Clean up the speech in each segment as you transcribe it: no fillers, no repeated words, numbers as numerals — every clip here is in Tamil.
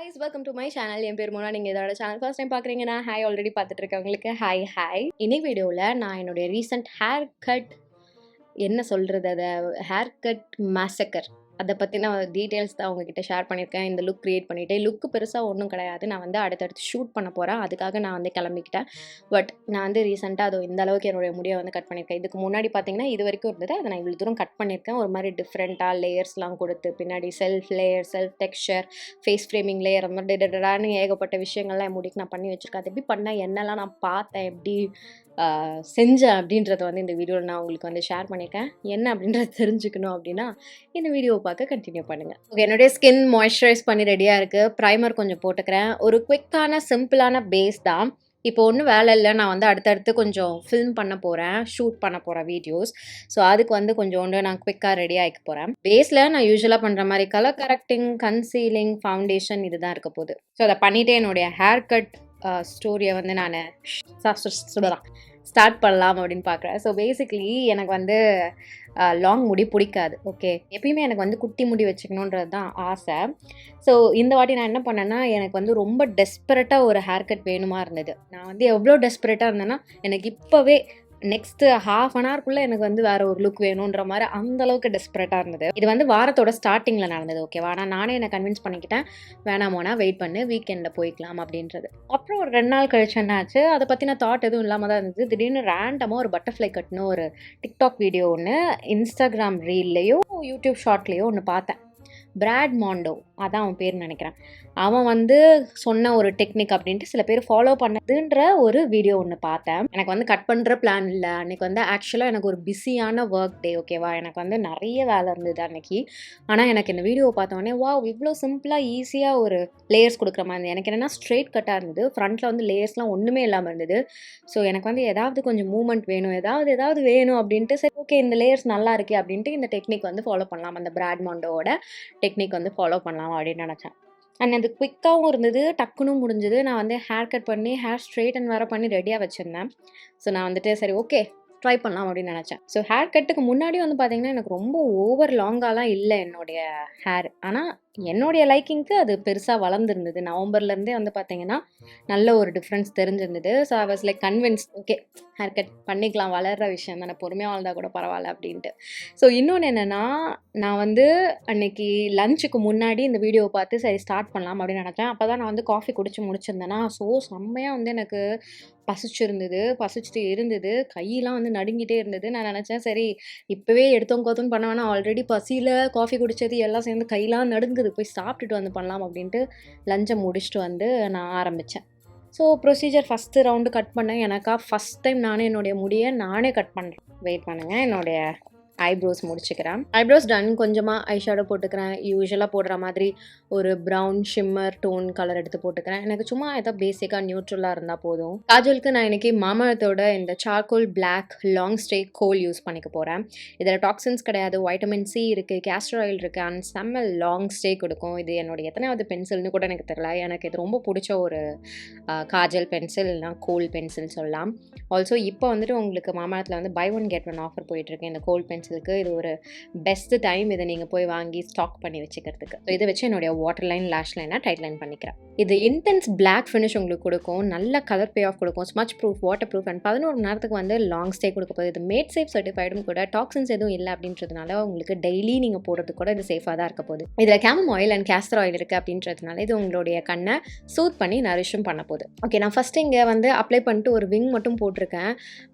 guys, welcome to my channel. என் பேர் மோனா. நீங்கள் இதோட சேனல் ஃபர்ஸ்ட் டைம் பார்க்குறீங்கன்னா ஹாய் ஆல்ரெடி பார்த்துட்டு இருக்கவங்களுக்கு ஹாய். இன்னைக்கு வீடியோவில் நான் என்னுடைய ரீசெண்ட் ஹேர் கட் என்ன சொல்கிறது, அதை ஹேர் கட் மேசக்கர் அதை பற்றின டீட்டெயில்ஸ் தான் உங்ககிட்ட ஷேர் பண்ணியிருக்கேன். இந்த லுக் க்ரியேட் பண்ணிவிட்டு லுக்கு பெருசாக ஒன்றும் கிடையாது. நான் வந்து அடுத்தடுத்து ஷூட் பண்ண போகிறேன், அதுக்காக நான் வந்து கிளம்பிக்கிட்டேன். பட் நான் வந்து ரீசெண்டாக அது இந்த அளவுக்கு என்னுடைய முடியை வந்து கட் பண்ணியிருக்கேன். இதுக்கு முன்னாடி பார்த்தீங்கன்னா இது வரைக்கும் இருந்தது, அதை நான் இவ்வளோ தூரம் கட் பண்ணியிருக்கேன். ஒரு மாதிரி டிஃப்ரெண்ட்டாக லேயர்ஸ்லாம் கொடுத்து பின்னாடி self layer, self texture, face framing layer, அந்த மாதிரி டெடான்னு ஏகப்பட்ட விஷயங்கள்லாம் என் முடிக்கு நான் பண்ணி வச்சுருக்கேன். அது எப்படி பண்ணேன், என்னெல்லாம் நான் பார்த்தேன், எப்படி செஞ்சேன் அப்படின்றத வந்து இந்த வீடியோவில் நான் உங்களுக்கு வந்து ஷேர் பண்ணியிருக்கேன். என்ன அப்படின்றத தெரிஞ்சுக்கணும் அப்படின்னா இந்த வீடியோவை பார்க்க கண்டினியூ பண்ணுங்கள். ஓகே, என்னுடைய ஸ்கின் மாய்ஸ்சரைஸ் பண்ணி ரெடியாக இருக்குது. ப்ரைமர் கொஞ்சம் போட்டுக்கிறேன். ஒரு குவிக்கான சிம்பிளான பேஸ் தான். இப்போ ஒன்றும் வேலை இல்லை, நான் வந்து அடுத்தடுத்து கொஞ்சம் ஃபில்ம் பண்ண போகிறேன், ஷூட் பண்ண போகிறேன் வீடியோஸ். ஸோ அதுக்கு வந்து கொஞ்சோண்டு நான் குவிக்காக ரெடி ஆகிக்க போகிறேன். பேஸில் நான் யூஸ்வலாக பண்ணுற மாதிரி கலர் கரெக்டிங், கன்சீலிங், ஃபவுண்டேஷன் இது தான் இருக்க போகுது. ஸோ அதை பண்ணிவிட்டு என்னுடைய ஹேர் கட் ஸ்டோரியை வந்து நான் ஸ்டார்ட் பண்ணலாம் அப்படின்னு பார்க்குறேன். ஸோ பேசிக்லி எனக்கு வந்து லாங் முடி பிடிக்காது. ஓகே, எப்பயுமே எனக்கு வந்து குட்டி முடி வச்சுக்கணுன்றது தான் ஆசை. ஸோ இந்த வாட்டி நான் என்ன பண்ணேன்னா, எனக்கு வந்து ரொம்ப டெஸ்பரேட்டாக ஒரு ஹேர் கட் வேணுமா இருந்தது. நான் வந்து எவ்வளோ டெஸ்பரேட்டாக இருந்தேன்னா, எனக்கு இப்போவே நெக்ஸ்ட்டு ½ அன் ஹவர்க்குள்ளே எனக்கு வந்து வேறு ஒரு லுக் வேணுன்ற மாதிரி அந்தளவுக்கு டெஸ்பரேட்டாக இருந்தது. இது வந்து வாரத்தோட ஸ்டார்டிங்கில் நடந்தது. ஓகேவா, ஆனால் நானே என்னை கன்வின்ஸ் பண்ணிக்கிட்டேன், வேணாமோனா வெயிட் பண்ணு, வீக்கெண்டில் போய்க்கலாம் அப்படின்றது. அப்புறம் ஒரு 2 நாள் கழிச்சு என்னாச்சு, அதை பற்றின தாட் எதுவும் இல்லாமல் தான் இருந்தது. திடீர்னு ரேண்டமாக ஒரு பட்டர்ஃப்ளை கட்னு ஒரு டிக்டாக் வீடியோ ஒன்று இன்ஸ்டாகிராம் ரீல்லையோ யூடியூப் ஷார்ட்லேயோ ஒன்று பார்த்தேன். பிராட் மாண்டோ அதான் அவன் பேர் நினைக்கிறேன். அவன் வந்து சொன்ன ஒரு டெக்னிக் அப்படின்ட்டு சில பேர் ஃபாலோ பண்ணதுன்ற ஒரு வீடியோ ஒன்று பார்த்தேன். எனக்கு வந்து கட் பண்ணுற பிளான் இல்லை. அன்றைக்கி வந்து ஆக்சுவலாக எனக்கு ஒரு பிஸியான ஒர்க் டே. ஓகேவா, எனக்கு வந்து நிறைய வேலை இருந்தது அன்றைக்கி. ஆனால் எனக்கு இந்த வீடியோவை பார்த்தோன்னே இவ்வளோ சிம்பிளாக ஈஸியாக ஒரு லேயர்ஸ் கொடுக்குற மாதிரி இருந்தது. எனக்கு என்னென்னா ஸ்ட்ரெயிட் கட்டாக இருந்தது, ஃப்ரண்ட்டில் வந்து லேயர்ஸ்லாம் ஒன்றுமே இல்லாமல் இருந்தது. ஸோ எனக்கு வந்து ஏதாவது கொஞ்சம் மூவ்மெண்ட் வேணும், ஏதாவது வேணும் அப்படின்ட்டு சரி ஓகே இந்த லேயர்ஸ் நல்லா இருக்கே அப்படின்ட்டு இந்த டெக்னிக் வந்து ஃபாலோ பண்ணலாம், அந்த பிராட் மாண்டோவோட டெக்னிக் வந்து ஃபாலோ பண்ணலாம் அப்படின்னு நினச்சேன். அண்ட் அது குவிக்காகவும் இருந்தது, டக்குன்னு முடிஞ்சது. நான் வந்து ஹேர் கட் பண்ணி ஹேர் ஸ்ட்ரெயிட்டன் வேறு பண்ணி ரெடியாக வச்சுருந்தேன். ஸோ நான் வந்துட்டு சரி ஓகே ட்ரை பண்ணலாம் அப்படின்னு நினச்சேன். ஸோ ஹேர் கட்டுக்கு முன்னாடி வந்து பார்த்திங்கன்னா எனக்கு ரொம்ப ஓவர் லாங்காலாம் இல்லை என்னுடைய ஹேர். ஆனால் என்னுடைய லைக்கிங்க்கு அது பெருசாக வளர்ந்துருந்தது. நவம்பர்லேருந்தே வந்து பார்த்திங்கன்னா நல்ல ஒரு டிஃப்ரென்ஸ் தெரிஞ்சிருந்தது. So I was like convince, okay hair cut பண்ணிக்கலாம், வளர்கிற விஷயம் தானே, பொறுமையாக வளர்ந்தா கூட பரவாயில்ல அப்படின்ட்டு. ஸோ இன்னொன்று என்னென்னா, நான் வந்து அன்னைக்கு லஞ்சுக்கு முன்னாடி இந்த வீடியோவை பார்த்து சரி ஸ்டார்ட் பண்ணலாம் அப்படின்னு நினச்சேன். அப்போ தான் நான் வந்து காஃபி குடிச்சு முடிச்சிருந்தேன்னா, ஸோ செம்மையாக வந்து எனக்கு பசிச்சுட்டு இருந்தது, கையெல்லாம் வந்து நடுங்கிட்டே இருந்தது. நான் நினச்சேன் சரி இப்போவே எடுத்தோம் கோத்தோன்னு பண்ண வேணாம், ஆல்ரெடி பசியில் காஃபி குடித்தது எல்லாம் சேர்ந்து கையெல்லாம் நடுங்குது, போய் சாப்பிட்டுட்டு வந்து பண்ணலாம் அப்படின்ட்டு லஞ்சை முடிச்சுட்டு வந்து நான் ஆரம்பித்தேன். So procedure first round cut பண்ணேன். எனக்கா ஃபஸ்ட் டைம் நானே என்னுடைய முடியை நானே கட் பண்ணுறேன். வெயிட் பண்ணுங்கள், என்னுடைய ஐப்ரோஸ் முடிச்சுக்கிறேன். Eyebrows ton. கொஞ்சமாக ஐஷேடோ போட்டுக்கிறேன். யூஸ்வலாக போடுற மாதிரி ஒரு ப்ரௌன் ஷிம்மர் டோன் கலர் எடுத்து போட்டுக்கிறேன். எனக்கு சும்மா ஏதாவது பேசிக்காக நியூட்ரலாக இருந்தால் போதும். காஜலுக்கு நான் இன்றைக்கி மாமாஎர்த்தோட இந்த சார்கோல் பிளாக் லாங் ஸ்டே கோல் யூஸ் பண்ணிக்க போகிறேன். இதில் டாக்ஸின்ஸ் கிடையாது, வைட்டமின் சி இருக்குது, கேஸ்டர் ஆயில் இருக்குது, அண்ட் செம்ம லாங் ஸ்டே கொடுக்கும். இது என்னுடைய எத்தனையாவது பென்சில்னு கூட எனக்கு தெரியல. எனக்கு இது ரொம்ப பிடிச்ச ஒரு காஜல் பென்சில், இல்லைனா கோல் பென்சில் சொல்லலாம். ஆல்சோ இப்போ வந்துட்டு உங்களுக்கு மாமாஎர்த்தில் வந்து buy one get one offer போயிட்டுருக்கு இந்த கோல் பென்சிலுக்கு. இது ஒரு பெஸ்ட் டைம் இதை நீங்கள் போய் வாங்கி ஸ்டாக் பண்ணி வச்சுக்கிறதுக்கு. ஸோ இதை வச்சு என்னுடைய வாட்டர் லைன், லேஷ் லைனாக டைட் லைன் பண்ணிக்கிறேன். இது இன்டென்ஸ் பிளாக் ஃபினிஷ் உங்களுக்கு கொடுக்கும், நல்ல கலர் பே ஆஃப் கொடுக்கும், smudge proof, water proof, and 11 மணி நேரத்துக்கு வந்து லாங் ஸ்டே கொடுக்க போகுது. இது மேட் சேஃப் சர்டிஃபைடும் கூட, டாக்ஸின்ஸ் எதுவும் இல்லை அப்படின்றதுனால உங்களுக்கு டெய்லி நீங்கள் போடுறது கூட இது சேஃபாக தான் இருக்க போகுது. இதில் கேமம் ஆயில் அண்ட் கேஸ்டர் ஆயில் இருக்குது அப்படின்றதுனால இது உங்களுடைய கண்ணை சூத் பண்ணி நரிஷும் பண்ண போகுது. ஓகே, நான் ஃபஸ்ட்டு இங்கே வந்து அப்ளை பண்ணிட்டு ஒரு விங் மட்டும் போட்டிருக்கேன்.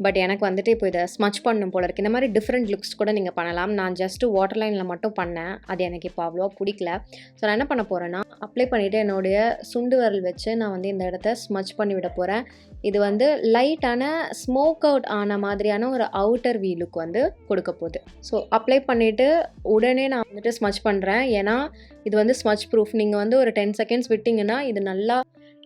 பட் எனக்கு வந்துட்டு இப்போ இதை ஸ்மச் பண்ணணும் போல இருக்குது. இந்த மாதிரி டிஃப்ரெண்ட் லுக்ஸ் கூட நீங்கள் பண்ணலாம். நான் ஜஸ்ட்டு வாட்டர் லைனில் மட்டும் பண்ணேன், அது எனக்கு இப்போ அவ்வளோவா பிடிக்கல. ஸோ நான் என்ன பண்ண போகிறேன்னா, அப்ளை பண்ணிவிட்டு என்னுடைய சுண்டு விரல் வச்சு நான் வந்து இந்த இடத்த ஸ்மச் பண்ணி விட போகிறேன். இது வந்து லைட்டான ஸ்மோக் அவுட் ஆன மாதிரியான ஒரு அவுட்டர் வீலுக்கு வந்து கொடுக்க போகுது. ஸோ அப்ளை பண்ணிவிட்டு உடனே நான் வந்துட்டு ஸ்மச் பண்ணுறேன். ஏன்னா இது வந்து ஸ்மச் ப்ரூஃப். நீங்கள் வந்து ஒரு 10 செகண்ட்ஸ் விட்டிங்கன்னா இது நல்லா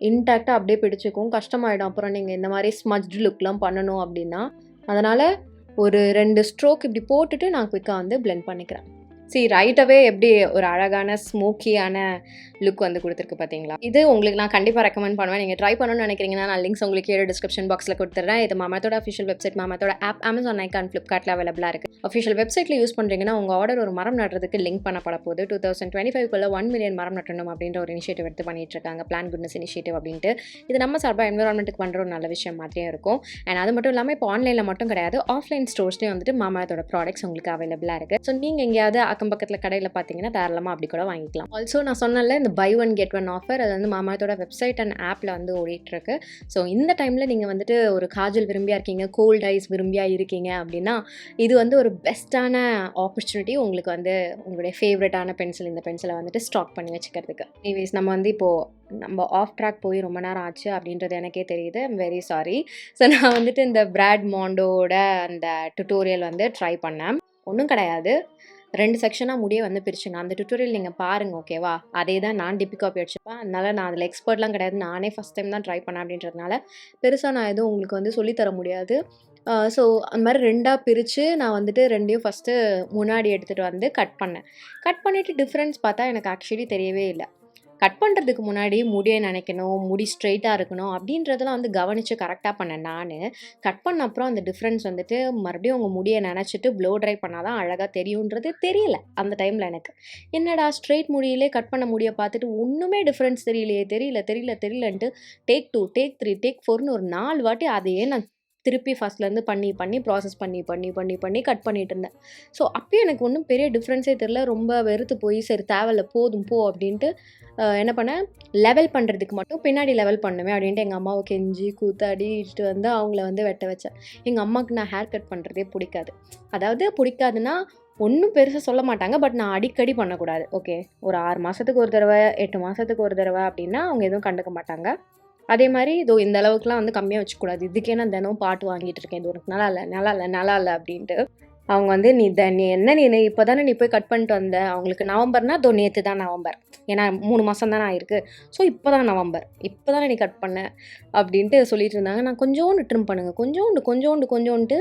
இன்டாக்டாக அப்படியே பிடிச்சிக்கும், கஷ்டமாயிடும் அப்புறம் நீங்கள் இந்த மாதிரி ஸ்மச்டு லுக்லாம் பண்ணணும் அப்படின்னா. அதனால் ஒரு 2 ஸ்ட்ரோக் இப்படி போட்டுட்டு நான் குயிக்காக வந்து பிளெண்ட் பண்ணிக்கிறேன். ரைட்டவே எப்படி ஒரு அழகான ஸ்மோக்கியான லுக் வந்து கொடுத்துருக்கு பார்த்தீங்களா. இது உங்களுக்கு நான் கண்டிப்பாக ரெக்கமெண்ட் பண்ணுவேன். நீங்கள் ட்ரை பண்ணணும்னு நினைக்கிறீங்கன்னா நான் லிங்க்ஸ் உங்களுக்கு கீழே டிஸ்கிரிப்ஷன் பாக்ஸில் கொடுத்துட்றேன். இது மாமாத்தோட அஃபிஷியல் வெப்சைட், மாமாத்தோட ஆப் Amazon, Nykaa, ஃப்ளிப்கார்ட்டில் அவைலபிளாக இருக்குது. அஃபிஷியல் வெப்சைட்டில் யூஸ் பண்ணுறீங்கன்னா உங்கள் ஆர்டர் ஒரு மரம் நடுறதுக்கு லிங்க் பண்ணப்பட போகுது. 2025 1 மில்லியன் மரம் நட்டணும் அப்படின்ற ஒரு இனிஷியேட்டிவ் எடுத்து பண்ணிட்டு இருக்காங்க. பிளான் குட்னஸ் இனிஷியேட்டிவ் அப்படின்ட்டு. இது நம்ம சார்பாக என்விரான்மெண்ட்டுக்கு பண்ணுற ஒரு நல்ல விஷயம் மாதிரியே இருக்கும். அண்ட் அது மட்டும் இல்லாமல் இப்போ ஆன்லைனில் மட்டும் கிடையாது, ஆஃப்லைன் ஸ்டோர்ஸ்லேயும் வந்துட்டு மாமாத்தோட ப்ராடக்ட்ஸ் உங்களுக்கு அவைலபிளாக இருக்குது. ஸோ நீங்கள் எங்கேயாவது அக்கம் பக்கத்தில் கடையில் பார்த்தீங்கன்னா தாராளமாக அப்படி கூட வாங்கிக்கலாம். ஆல்சோ நான் சொன்னல இந்த buy one get one offer, அது வந்து மாமாத்தோட வெப்சைட் அண்ட் ஆப்பில் வந்து ஓடிட்டுருக்கு. ஸோ இந்த டைமில் நீங்கள் வந்துட்டு ஒரு காஜல் விரும்பியாக இருக்கீங்க, கோல்ட் ஐஸ் விரும்பியாக இருக்கீங்க அப்படின்னா இது வந்து ஒரு பெஸ்ட்டான ஆப்பர்ச்சுனிட்டி உங்களுக்கு வந்து உங்களுடைய ஃபேவரட்டான பென்சில், இந்த பென்சிலை வந்துட்டு ஸ்டாக் பண்ணி வச்சுக்கிறதுக்கு. எனிவேஸ் நம்ம வந்து இப்போது நம்ம ஆஃப் ட்ராக் போய் ரொம்ப நேரம் ஆச்சு அப்படின்றது எனக்கே தெரியுது. I'm very sorry. ஸோ நான் வந்துட்டு இந்த பிராட் மாண்டோட அந்த டுட்டோரியல் வந்து ட்ரை பண்ணேன். ஒன்றும் கிடையாது, 2 செக்ஷனாக முடிய வந்து பிரிச்சுங்க. அந்த டுட்டோரியல் நீங்கள் பாருங்கள், ஓகேவா? அதே தான் நான் டிபி காப்பி அடிச்சுப்பேன். அதனால் நான் அதில் எக்ஸ்பர்ட்லாம் கிடையாது, நானே ஃபஸ்ட் டைம் தான் ட்ரை பண்ணேன் அப்படின்றதுனால பெருசாக நான் எதுவும் உங்களுக்கு வந்து சொல்லித்தர முடியாது. ஸோ அந்த மாதிரி 2ஆக பிரித்து நான் வந்துட்டு 2யும் ஃபஸ்ட்டு முன்னாடி எடுத்துகிட்டு வந்து கட் பண்ணேன். கட் பண்ணிவிட்டு டிஃப்ரென்ஸ் பார்த்தா எனக்கு ஆக்சுவலி தெரியவே இல்லை. கட் பண்ணுறதுக்கு முன்னாடி முடியை நினைக்கணும், முடி ஸ்ட்ரெயிட்டாக இருக்கணும் அப்படின்றதெல்லாம் வந்து கவனித்து கரெக்டாக பண்ணேன் நான். கட் பண்ண அப்புறம் அந்த டிஃப்ரென்ஸ் வந்துட்டு மறுபடியும் உங்கள் முடியை நினச்சிட்டு ப்ளோ ட்ரை பண்ணால் தான் அழகாக தெரியுன்றது தெரியல அந்த டைமில் எனக்கு. என்னடா ஸ்ட்ரெயிட் முடியிலே கட் பண்ண முடியை பார்த்துட்டு ஒன்றுமே டிஃப்ரென்ஸ் தெரியலன்ட்டு டேக் 2, டேக் 3, டேக் 4ன்னு ஒரு 4 வாட்டி அதையே நான் திருப்பி ஃபஸ்ட்லேருந்து பண்ணி ப்ராசஸ் பண்ணி கட் பண்ணிட்டு இருந்தேன். ஸோ அப்பயும் எனக்கு ஒன்றும் பெரிய டிஃப்ரென்ஸே தெரில. ரொம்ப வெறுத்து போய் சரி தேவையில்ல போதும் போ அப்படின்ட்டு என்ன பண்ணேன், லெவல் பண்ணுறதுக்கு மட்டும் பின்னாடி லெவல் பண்ணுவேன் அப்படின்ட்டு எங்கள் அம்மாவை கெஞ்சி கூத்தாடிட்டு வந்து அவங்கள வந்து வெட்ட வச்சேன். எங்கள் அம்மாவுக்கு நான் ஹேர் கட் பண்ணுறதே பிடிக்காது. அதாவது பிடிக்காதுன்னா ஒன்றும் பெருசாக சொல்ல மாட்டாங்க, பட் நான் அடிக்கடி பண்ணக்கூடாது. ஓகே, ஒரு 6 மாதத்துக்கு ஒரு தடவை, 8 மாதத்துக்கு ஒரு தடவை அப்படின்னா அவங்க எதுவும் கண்டுக்க மாட்டாங்க. அதே மாதிரி இதோ இந்த அளவுக்குலாம் வந்து கம்மியாக வச்சுக்கூடாது, இதுக்கே நான் தினம் பாட்டு வாங்கிட்டு இருக்கேன், இது உனக்கு நல்லா இல்லை அப்படின்ட்டு. அவங்க வந்து நீ இப்போ தானே நீ போய் கட் பண்ணிட்டு வந்த, அவங்களுக்கு நவம்பர்னா இதோ நேற்று தான் நவம்பர், ஏன்னா 3 மாதம் தானே ஆயிருக்கு, ஸோ இப்போ தான் நவம்பர், இப்போ தானே நீ கட் பண்ண அப்படின்ட்டு சொல்லிட்டு இருந்தாங்க. நான் கொஞ்சோண்டு ட்ரிம் பண்ணுங்கள், கொஞ்சோண்டு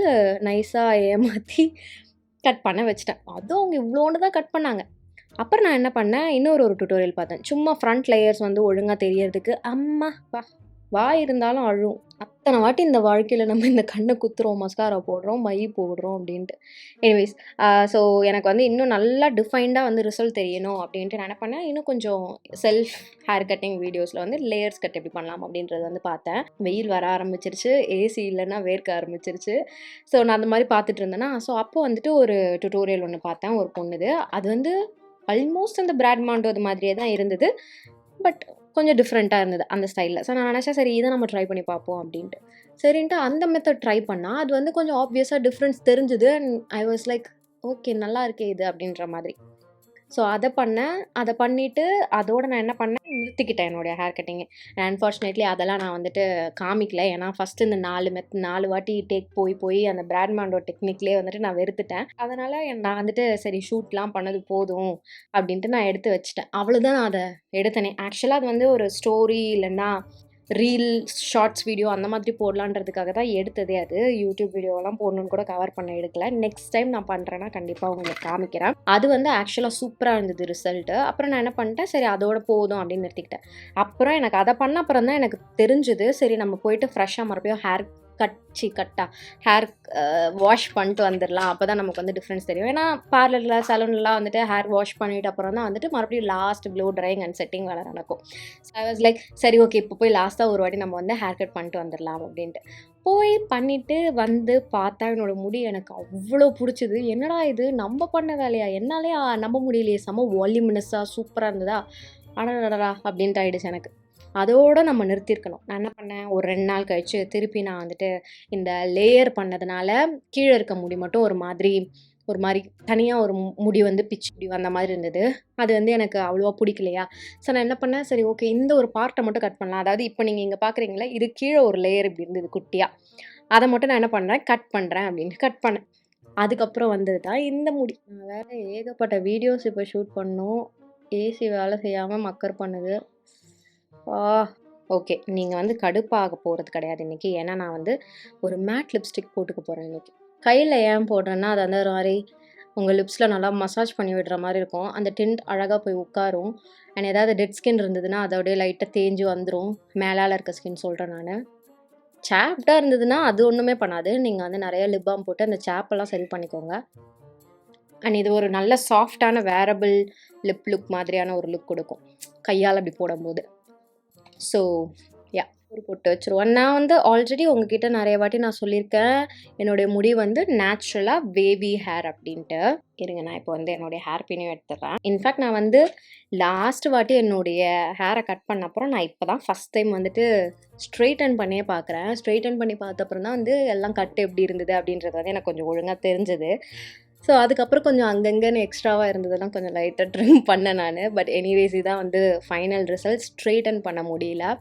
நைஸாக ஏமாற்றி கட் பண்ண வச்சுட்டேன். அதுவும் அவங்க இவ்வளோண்டு தான் கட் பண்ணாங்க. அப்புறம் நான் என்ன பண்ணேன், இன்னொரு டுட்டோரியல் பார்த்தேன். சும்மா ஃப்ரண்ட் லேயர்ஸ் வந்து ஒழுங்காக தெரியறதுக்கு. அம்மா வாய் இருந்தாலும் அழுவும். அத்தனை வாட்டி இந்த வாழ்க்கையில் நம்ம இந்த கண்ணை குத்துறோம், மஸ்காரா போடுறோம், மை போடுறோம் அப்படின்ட்டு. எனிவேஸ் ஸோ எனக்கு வந்து இன்னும் நல்லா டிஃபைன்டாக வந்து ரிசல்ட் தெரியணும் அப்படின்ட்டு நான் என்ன பண்ணேன், இன்னும் கொஞ்சம் செல்ஃப் ஹேர் கட்டிங் வீடியோஸில் வந்து லேயர்ஸ் கட் எப்படி பண்ணலாம் அப்படின்றது வந்து பார்த்தேன். வெயில் வர ஆரம்பிச்சிருச்சு, ஏசி இல்லைன்னா வேர்க்க ஆரம்பிச்சிருச்சு. ஸோ நான் அந்த மாதிரி பார்த்துட்டு இருந்தேன்னா, ஸோ அப்போ வந்துட்டு ஒரு டுட்டோரியல் ஒன்று பார்த்தேன், ஒரு பொண்ணுது. அது வந்து ஆல்மோஸ்ட் அந்த பிராட் மாண்டோ அது மாதிரியே தான் இருந்தது, பட் கொஞ்சம் டிஃப்ரெண்ட்டாக இருந்தது அந்த ஸ்டைலில். ஸோ நான் நினச்சேன் சரி இதை நம்ம ட்ரை பண்ணி பார்ப்போம் அப்படின்ட்டு. சரின்ட்டு அந்த மெத்தட் ட்ரை பண்ணால் அது வந்து கொஞ்சம் ஆப்வியஸாக டிஃப்ரென்ஸ் தெரிஞ்சுது. And I was like okay நல்லா இருக்கே இது அப்படின்ற மாதிரி. ஸோ அதை பண்ணேன். அதை பண்ணிவிட்டு அதோடு நான் என்ன பண்ணேன், நிறுத்திக்கிட்டேன் என்னுடைய ஹேர் கட்டிங்கு. அன்ஃபார்ச்சுனேட்லி அதெல்லாம் நான் வந்துட்டு காமிக்கல. ஏன்னா ஃபஸ்ட்டு இந்த 4 வாட்டி டேக் போய் அந்த பிராட் மாண்டோ டெக்னிக்லேயே வந்துட்டு நான் வெறுத்துட்டேன். அதனால் நான் வந்துட்டு சரி ஷூட்லாம் பண்ணது போதும் அப்படின்ட்டு நான் எடுத்து வச்சுட்டேன். அவ்வளோதான் நான் அதை எடுத்தேனே. ஆக்சுவலாக அது வந்து ஒரு ஸ்டோரி இல்லைன்னா ரீல், ஷார்ட்ஸ் வீடியோ அந்த மாதிரி போடலான்றதுக்காக தான் எடுத்ததே. அது யூடியூப் வீடியோலாம் போடணுன்னு கூட கவர் பண்ண எடுக்கல. நெக்ஸ்ட் டைம் நான் பண்ணுறேன்னா கண்டிப்பாக உங்களுக்கு காமிக்கிறேன். அது வந்து ஆக்சுவலாக சூப்பராக இருந்தது ரிசல்ட்டு. அப்புறம் நான் என்ன பண்ணிட்டேன், சரி அதோட போதும் அப்படின்னு நிறுத்திக்கிட்டேன். அப்புறம் எனக்கு அதை பண்ண அப்புறம் தான் எனக்கு தெரிஞ்சுது, சரி நம்ம போயிட்டு ஃப்ரெஷ்ஷாக மறுபடியும் ஹேர் வாஷ் பண்ணிட்டு வந்துடலாம், அப்போ தான் நமக்கு வந்து டிஃப்ரென்ஸ் தெரியும். ஏன்னா பார்லரில் சலூன்லாம் வந்துட்டு ஹேர் வாஷ் பண்ணிவிட்டு அப்புறம் தான் வந்துட்டு மறுபடியும் last blow drying and setting வேலை நடக்கும். ஸோ ஐ வாஸ் லைக் சரி ஓகே இப்போ போய் லாஸ்ட்டாக ஒரு வாட்டி நம்ம வந்து ஹேர் கட் பண்ணிட்டு வந்துடலாம் அப்படின்ட்டு போய் பண்ணிவிட்டு வந்து பார்த்தா என்னோடய முடி எனக்கு அவ்வளோ பிடிச்சிது. என்னடா இது நம்ம பண்ண வேலையா, என்னாலே நம்ப முடியலையே, செம்ம வால்யூமினஸாக சூப்பராக இருந்ததா, அடடா அப்படின்ட்டு ஆகிடுச்சு எனக்கு. அதோடு நம்ம நிறுத்தியிருக்கணும். நான் என்ன பண்ணேன், ஒரு 2 நாள் கழித்து திருப்பி நான் வந்துட்டு இந்த லேயர் பண்ணதுனால கீழே இருக்க முடி மட்டும் ஒரு மாதிரி தனியாக ஒரு முடி வந்து பிச்சு முடி வந்த மாதிரி இருந்தது. அது வந்து எனக்கு அவ்வளோவா பிடிக்கலையா. ஸோ நான் என்ன பண்ணேன், சரி ஓகே இந்த ஒரு பார்ட்டை மட்டும் கட் பண்ணலாம். அதாவது இப்போ நீங்கள் இங்கே பார்க்குறீங்களா, இது கீழே ஒரு லேயர் இப்படி இருந்தது குட்டியாக, அதை மட்டும் நான் என்ன பண்ணுறேன் கட் பண்ணுறேன் அப்படின்னு கட் பண்ணேன். அதுக்கப்புறம் வந்தது தான் இந்த முடி. நான் வேறு ஏகப்பட்ட வீடியோஸ் இப்போ ஷூட் பண்ணோம், ஏசி வேலை செய்யாமல் மக்கர் பண்ணுது. ஓகே, நீங்கள் வந்து கடுப்பாக போகிறது கிடையாது இன்றைக்கி. ஏன்னா நான் வந்து ஒரு மேட் லிப்ஸ்டிக் போட்டுக்க போகிறேன் இன்றைக்கி. கையில் ஏன் போடுறேன்னா அது வந்து ஒரு மாதிரி உங்கள் லிப்ஸில் நல்லா மசாஜ் பண்ணி விடுற மாதிரி இருக்கும். அந்த டிண்ட் அழகாக போய் உட்காரும். அண்ட் ஏதாவது டெட் ஸ்கின் இருந்ததுன்னா அதை அப்படியே லைட்டாக தேஞ்சு வந்துடும். மேலால் இருக்க ஸ்கின் சொல்கிறேன் நான். சாப்டாக இருந்ததுன்னா அது ஒன்றுமே பண்ணாது. நீங்கள் வந்து நிறைய லிப் பாம் போட்டு அந்த சாப்பெல்லாம் சரி பண்ணிக்கோங்க. அண்ட் இது ஒரு நல்ல சாஃப்டான வேரபிள் லிப் லுக் மாதிரியான ஒரு லுக் கொடுக்கும் கையால் அப்படி போடும்போது. ஸோ யா, ஒரு பொட்டு வச்சுருவோம். நான் வந்து ஆல்ரெடி உங்ககிட்ட நிறைய வாட்டி நான் சொல்லியிருக்கேன், என்னுடைய முடி வந்து நேச்சுரலாக வேவி ஹேர் அப்படின்ட்டு. இருங்க, நான் இப்போ வந்து என்னுடைய ஹேர் பின்னையும் எடுத்துடுறேன். இன்ஃபேக்ட் நான் வந்து லாஸ்ட் வாட்டி என்னுடைய ஹேரை கட் பண்ண அப்புறம் நான் இப்போ தான் ஃபஸ்ட் டைம் வந்துட்டு ஸ்ட்ரெயிட்டன் பண்ணியே பார்க்குறேன். ஸ்ட்ரெயிட்டன் பண்ணி பார்த்த அப்புறம் தான் வந்து எல்லாம் கட் எப்படி இருந்தது அப்படின்றது வந்து எனக்கு கொஞ்சம் ஒழுங்காக தெரிஞ்சது. ஸோ அதுக்கப்புறம் கொஞ்சம் அங்கங்கன்னு எக்ஸ்ட்ராவாக இருந்ததெல்லாம் கொஞ்சம் லைட்டாக ட்ரிம் பண்ணேன் நான். பட் எனிவேஸ் இதான் வந்து ஃபைனல் ரிசல்ட். ஸ்ட்ரெயிட்டன் பண்ண முடியல.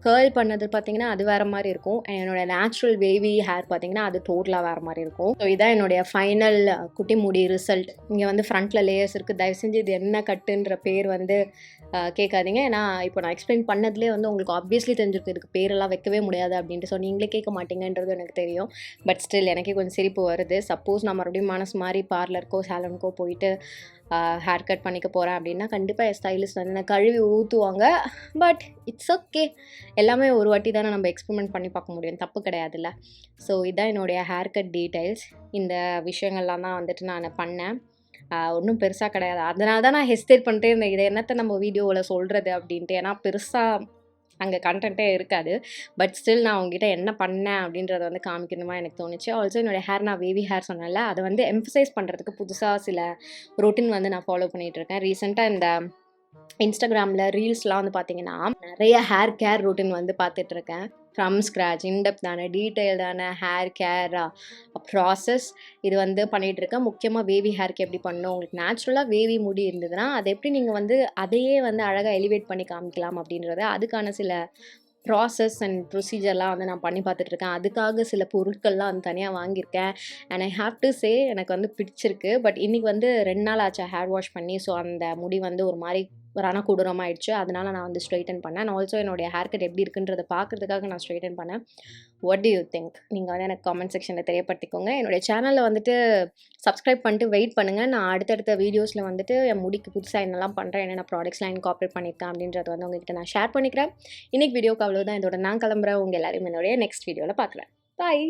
கேர்ள் பண்ணது பார்த்தீங்கன்னா அது வேறு மாதிரி இருக்கும். என்னோடய நேச்சுரல் வேவி ஹேர் பார்த்தீங்கன்னா அது டோட்டலாக வேறு மாதிரி இருக்கும். ஸோ இதான் என்னுடைய ஃபைனல் குட்டி முடி ரிசல்ட். இங்கே வந்து ஃப்ரண்ட்டில் லேயர்ஸ் இருக்குது. தயவு செஞ்சு இது என்ன கட்டுன்ற பேர் வந்து கேட்காதீங்க. ஏன்னா இப்போ நான் எக்ஸ்பிளைன் பண்ணதுலேயே வந்து உங்களுக்கு ஆப்வியஸ்லி தெரிஞ்சிருக்கு இதுக்கு பேரெல்லாம் வைக்கவே முடியாது அப்படின்ட்டு. ஸோ நீங்களே கேட்க மாட்டீங்கன்றது எனக்கு தெரியும். பட் ஸ்டில் எனக்கே கொஞ்சம் சிரிப்பு வருது. சப்போஸ் நான் மறுபடியும் மனசு மாதிரி பார்லருக்கோ சேலனுக்கோ போயிட்டு ஹேர் கட் பண்ணிக்க போகிறேன் அப்படின்னா கண்டிப்பாக என் ஸ்டைலிஸ்ட் வந்து நான் கழுவி ஊற்றுவாங்க. பட் இட்ஸ் ஓகே, எல்லாமே ஒரு வாட்டி தானே நம்ம எக்ஸ்பெரிமெண்ட் பண்ணி பார்க்க முடியும், தப்பு கிடையாதுல்ல. ஸோ இதுதான் என்னுடைய ஹேர் கட் டீட்டெயில்ஸ். இந்த விஷயங்கள்லாம் தான் வந்துட்டு நான் பண்ணேன். ஒன்றும் பெருசாக கிடையாது. அதனால தான் நான் ஹெசிடேட் பண்ணிட்டே இருந்தேன், இதை என்னத்தை நம்ம வீடியோவில் சொல்கிறது அப்படின்ட்டு. ஏன்னா பெருசாக அங்கே கண்டென்ட்டே இருக்காது. பட் ஸ்டில் நான் உங்ககிட்ட என்ன பண்ணேன் அப்படின்றத வந்து காமிக்கணுமா எனக்கு தோணுச்சு. ஆல்சோ என்னுடைய ஹேர் நான் வேவி ஹேர் சொன்னேன்ல, அதை வந்து எம்ஃபசைஸ் பண்ணுறதுக்கு புதுசாக சில ரொட்டீன் வந்து நான் ஃபாலோ பண்ணிகிட்ருக்கேன். ரீசெண்டாக இந்த இன்ஸ்டாகிராமில் ரீல்ஸ்லாம் வந்து பார்த்தீங்கன்னா நிறைய ஹேர் கேர் ரொட்டீன் வந்து பார்த்துட்ருக்கேன். ஃப்ரம் ஸ்க்ராச் இன்டெப்தான டீட்டெயில்டான ஹேர் கேர் ப்ராசஸ் இது வந்து பண்ணிகிட்ருக்கேன். முக்கியமாக வேவி ஹேருக்கு எப்படி பண்ணணும், உங்களுக்கு நேச்சுரலாக வேவி முடி இருந்ததுன்னா அதை எப்படி நீங்கள் வந்து அதையே வந்து அழகாக எலிவேட் பண்ணி காமிக்கலாம் அப்படின்றத அதுக்கான சில ப்ராசஸ் அண்ட் ப்ரொசீஜர்லாம் வந்து நான் பண்ணி பார்த்துட்ருக்கேன். அதுக்காக சில பொருட்கள்லாம் வந்து தனியாக வாங்கியிருக்கேன். And I have to say எனக்கு வந்து பிடிச்சிருக்கு. பட் இன்றைக்கி வந்து 2 நாள் ஆச்சு ஹேர் வாஷ் பண்ணி. ஸோ அந்த முடி வந்து ஒரு மாதிரி ரணகொடூரமாயிடுச்சு. அதனால நான் வந்து ஸ்ட்ரெயிட்டன் பண்ணேன். அண்ட் ஆல்சோ என்னுடைய ஹேர் கட் எப்படி இருக்குன்றதை பார்க்குறதுக்காக நான் ஸ்ட்ரெயிட்டன் பண்ணேன். What to you think? நீங்கள் வந்து எனக்கு காமெண்ட் செக்ஷனில் தெரியப்படுத்திக்கோங்க. என்னுடைய சேனலில் வந்துட்டு சப்ஸ்கிரைப் பண்ணிட்டு வெயிட் பண்ணுங்கள். நான் அடுத்தடுத்த வீடியோஸில் வந்துட்டு என் முடிக்கு புதுசாக என்னெல்லாம் பண்ணுறேன், என்னென்ன ப்ராடக்ட்ஸ்லாம் இன்கார்பரேட் பண்ணியிருக்கேன் அப்படின்றத வந்து உங்ககிட்ட நான் ஷேர் பண்ணிக்கிறேன். இன்றைக்கி வீடியோக்கு அவ்வளோதான். இதோட நான் கிளம்புறேன். உங்கள் எல்லாரையும் என்னுடைய நெக்ஸ்ட் வீடியோவில் பார்க்குறேன். பாய்.